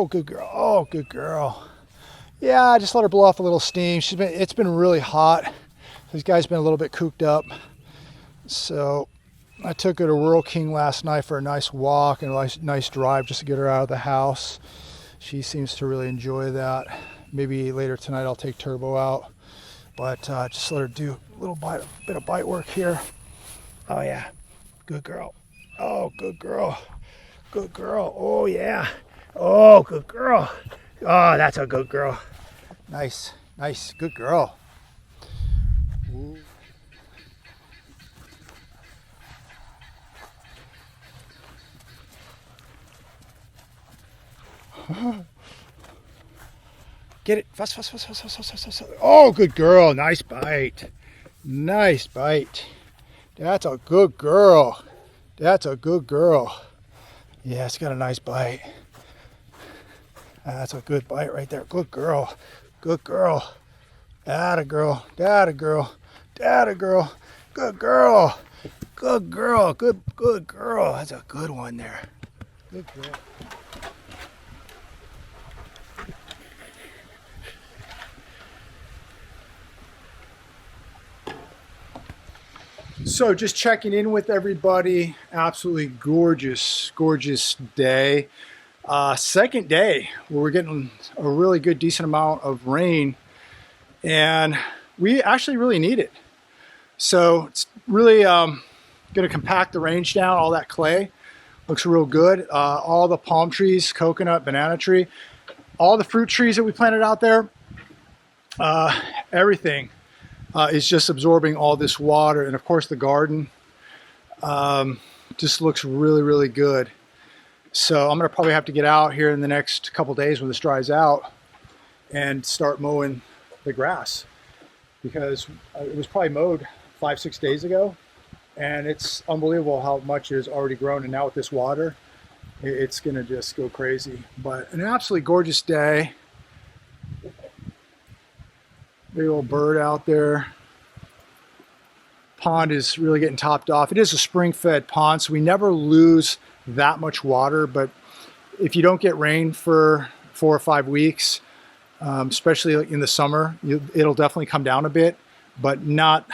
Oh, good girl. Oh, good girl. Yeah, I just let her blow off a little steam. It's been really hot. This guy's been a little bit cooped up. So I took her to Rural King last night for a nice walk and a nice drive just to get her out of the house. She seems to really enjoy that. Maybe later tonight I'll take Turbo out, but just let her do a little bit of bite work here. Oh yeah, good girl. Oh, good girl. Good girl. Oh yeah. Oh, good girl. Oh, that's a good girl. Nice, nice, good girl. Ooh. Get it. Fuss, fuss, fuss, fuss, fuss, fuss, fuss, fuss. Oh, good girl. Nice bite. Nice bite. That's a good girl. That's a good girl. Yeah, it's got a nice bite. That's a good bite right there. Good girl. Good girl. Atta girl. Atta girl. Atta girl. Good girl. Good girl. Good girl. That's a good one there. Good girl. So just checking in with everybody. Absolutely gorgeous, gorgeous day. Second day where we're getting a really good, decent amount of rain, and we actually really need it. So it's really going to compact the range down. All that clay looks real good. All the palm trees, coconut, banana tree, all the fruit trees that we planted out there, everything is just absorbing all this water. And of course the garden just looks really, really good. So I'm going to probably have to get out here in the next couple days when this dries out and start mowing the grass, because it was probably mowed 5-6 days ago, and it's unbelievable how much it has already grown. And now with this water, it's going to just go crazy. But an absolutely gorgeous day. Big old bird out there. Pond is really getting topped off. It is a spring-fed pond, so we never lose that much water. But if you don't get rain for 4 or 5 weeks, especially in the summer, it'll definitely come down a bit, but not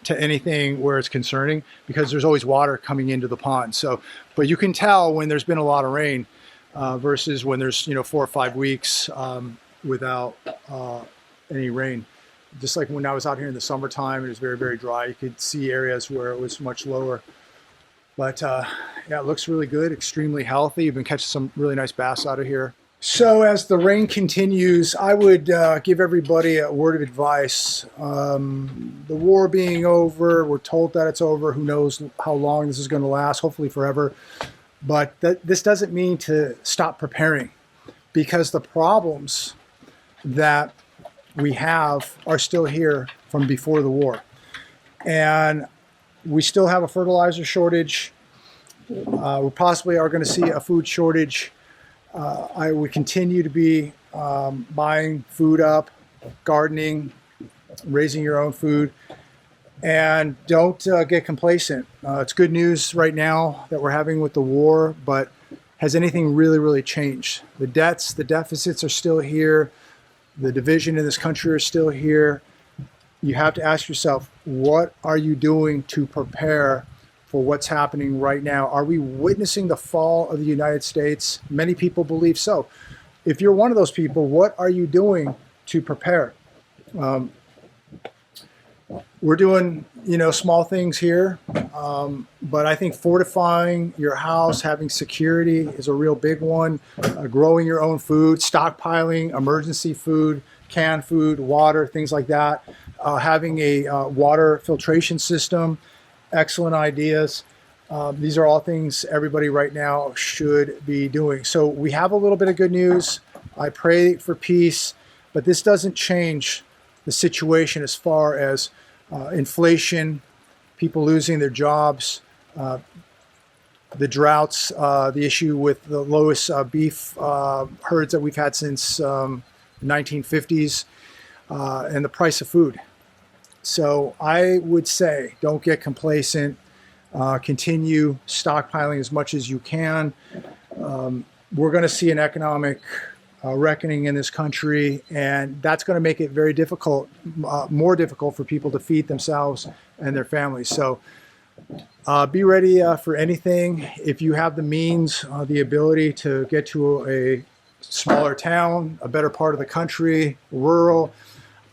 to anything where it's concerning, because there's always water coming into the pond. So, but you can tell when there's been a lot of rain versus when there's 4 or 5 weeks without any rain. Just like when I was out here in the summertime, it was very, very dry. You could see areas where it was much lower. But yeah, it looks really good, extremely healthy. You've been catching some really nice bass out of here. So as the rain continues, I would give everybody a word of advice. The war being over, we're told that it's over. Who knows how long this is going to last, hopefully forever. But this doesn't mean to stop preparing, because the problems that we have are still here from before the war. And we still have a fertilizer shortage. We possibly are going to see a food shortage. I would continue to be buying food up, gardening, raising your own food, and don't get complacent. It's good news right now that we're having with the war, but has anything really, really changed? The debts, the deficits are still here. The division in this country is still here. You have to ask yourself, what are you doing to prepare for what's happening right now? Are we witnessing the fall of the United States? Many people believe so. If you're one of those people, what are you doing to prepare? We're doing, small things here, but I think fortifying your house, having security is a real big one. Growing your own food, stockpiling emergency food, canned food, water, things like that. Having a water filtration system, excellent ideas. These are all things everybody right now should be doing. So we have a little bit of good news. I pray for peace, but this doesn't change the situation as far as inflation, people losing their jobs, the droughts, the issue with the lowest beef herds that we've had since the 1950s, and the price of food. So I would say don't get complacent. Continue stockpiling as much as you can. We're going to see an economic reckoning in this country, and that's going to make it very difficult, more difficult for people to feed themselves and their families. So be ready for anything. If you have the means, the ability to get to a smaller town, a better part of the country, rural,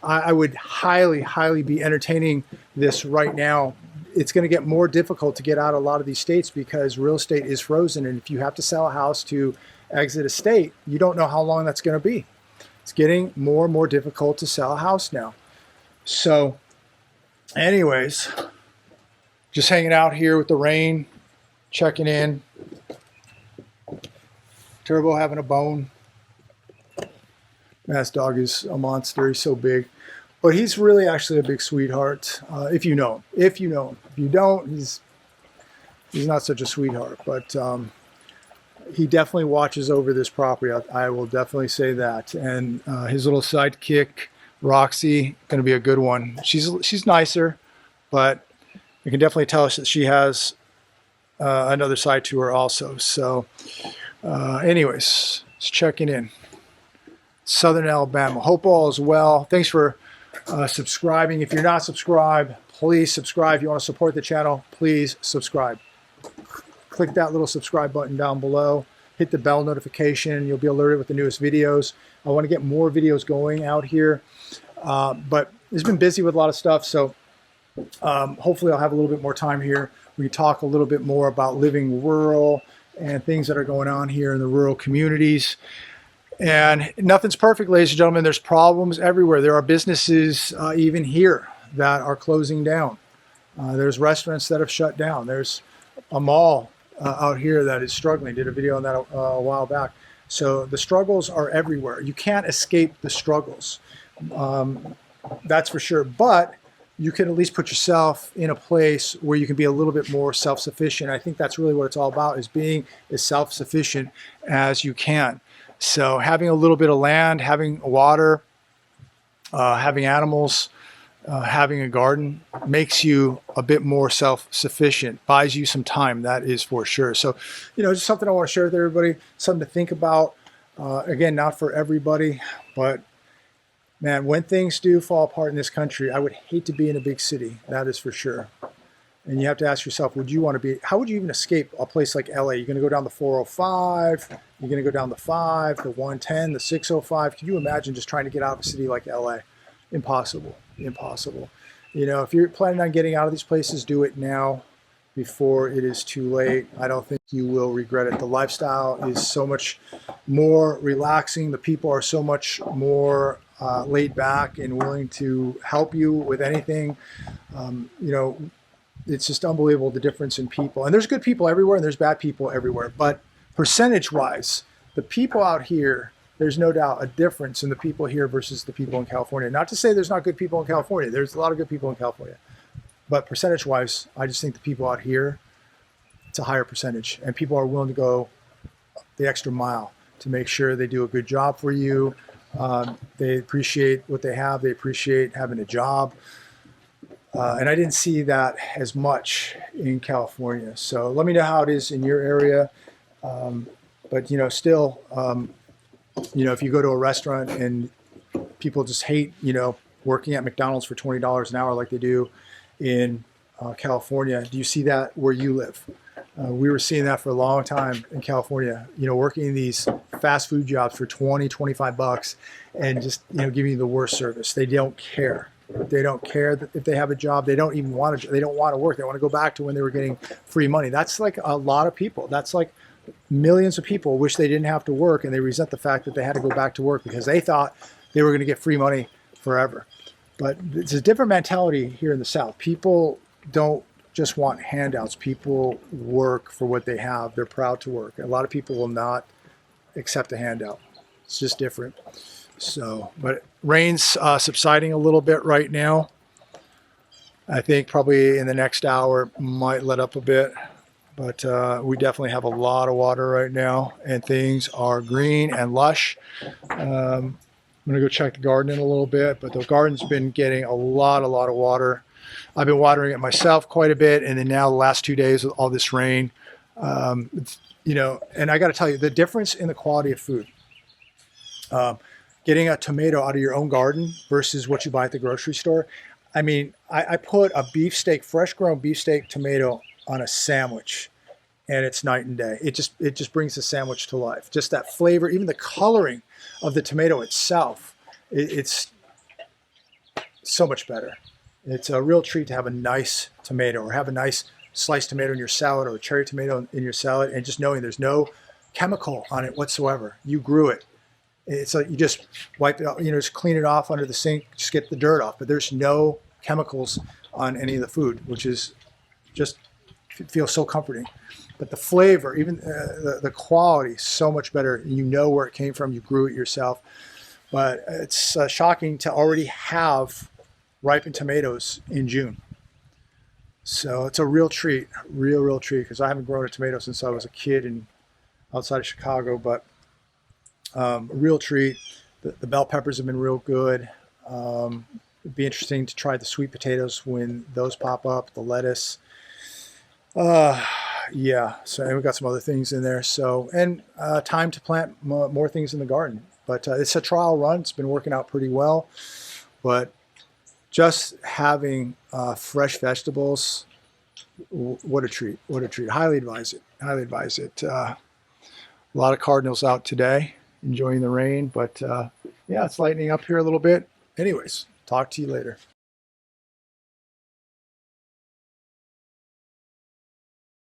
I would highly, highly be entertaining this right now. It's going to get more difficult to get out of a lot of these states because real estate is frozen. And if you have to sell a house to exit a state, you don't know how long that's going to be. It's getting more and more difficult to sell a house now. So anyways, just hanging out here with the rain, checking in. Turbo having a bone. This dog is a monster. He's so big. But he's really actually a big sweetheart, if you know him. If you know him. If you don't, he's not such a sweetheart. But he definitely watches over this property. I will definitely say that. And his little sidekick, Roxy, going to be a good one. She's nicer, but you can definitely tell us that she has another side to her also. So anyways, just checking in. Southern Alabama. Hope all is well. Thanks for subscribing. If you're not subscribed, please subscribe. If you want to support the channel, please subscribe. Click that little subscribe button down below. Hit the bell notification. You'll be alerted with the newest videos. I want to get more videos going out here, but it's been busy with a lot of stuff, so hopefully I'll have a little bit more time here. We can talk a little bit more about living rural and things that are going on here in the rural communities. And nothing's perfect, ladies and gentlemen. There's problems everywhere. There are businesses even here that are closing down. There's restaurants that have shut down. There's a mall out here that is struggling. Did a video on that a while back. So the struggles are everywhere. You can't escape the struggles. That's for sure. But you can at least put yourself in a place where you can be a little bit more self-sufficient. I think that's really what it's all about, is being as self-sufficient as you can. So having a little bit of land, having water, having animals, having a garden makes you a bit more self-sufficient, buys you some time, that is for sure. So, just something I want to share with everybody, something to think about. Again, not for everybody, but man, when things do fall apart in this country, I would hate to be in a big city, that is for sure. And you have to ask yourself, how would you even escape a place like LA? You're going to go down the 405, you're going to go down the 5, the 110, the 605. Can you imagine just trying to get out of a city like LA? Impossible, impossible. If you're planning on getting out of these places, do it now before it is too late. I don't think you will regret it. The lifestyle is so much more relaxing. The people are so much more laid back and willing to help you with anything. It's just unbelievable, the difference in people. And there's good people everywhere and there's bad people everywhere. But percentage-wise, the people out here, there's no doubt a difference in the people here versus the people in California. Not to say there's not good people in California. There's a lot of good people in California. But percentage-wise, I just think the people out here, it's a higher percentage. And people are willing to go the extra mile to make sure they do a good job for you. They appreciate what they have. They appreciate having a job. And I didn't see that as much in California. So let me know how it is in your area. But, still, if you go to a restaurant and people just hate, working at McDonald's for $20 an hour like they do in California, do you see that where you live? We were seeing that for a long time in California, working in these fast food jobs for 20, 25 bucks and just, giving you the worst service. They don't care. They don't care that if they have a job. They don't even want to. They don't want to work. They want to go back to when they were getting free money. That's like a lot of people. That's like millions of people wish they didn't have to work, and they resent the fact that they had to go back to work because they thought they were going to get free money forever. But it's a different mentality here in the South. People don't just want handouts. People work for what they have. They're proud to work. A lot of people will not accept a handout. It's just different. So, but rain's subsiding a little bit right now. I think probably in the next hour might let up a bit, but we definitely have a lot of water right now and things are green and lush. I'm gonna go check the garden in a little bit, but the garden's been getting a lot of water. I've been watering it myself quite a bit, and then now the last 2 days with all this rain, and I got to tell you the difference in the quality of food. Getting a tomato out of your own garden versus what you buy at the grocery store. I mean, I put a beefsteak, fresh grown beefsteak tomato on a sandwich, and it's night and day. It just brings the sandwich to life. Just that flavor, even the coloring of the tomato itself, it's so much better. It's a real treat to have a nice tomato or have a nice sliced tomato in your salad or a cherry tomato in your salad, and just knowing there's no chemical on it whatsoever. You grew it. It's like you just wipe it out, just clean it off under the sink, just get the dirt off. But there's no chemicals on any of the food, which is just feels so comforting. But the flavor, even the quality, so much better. You know where it came from. You grew it yourself. But it's shocking to already have ripened tomatoes in June. So it's a real treat, real treat, because I haven't grown a tomato since I was a kid and outside of Chicago. But a real treat. The bell peppers have been real good. It'd be interesting to try the sweet potatoes when those pop up, the lettuce. Yeah, so and we've got some other things in there. So, and time to plant more things in the garden. But it's a trial run. It's been working out pretty well. But just having fresh vegetables, what a treat. What a treat. Highly advise it. Highly advise it. A lot of cardinals out today, enjoying the rain. But yeah, it's lightening up here a little bit. Anyways, talk to you later.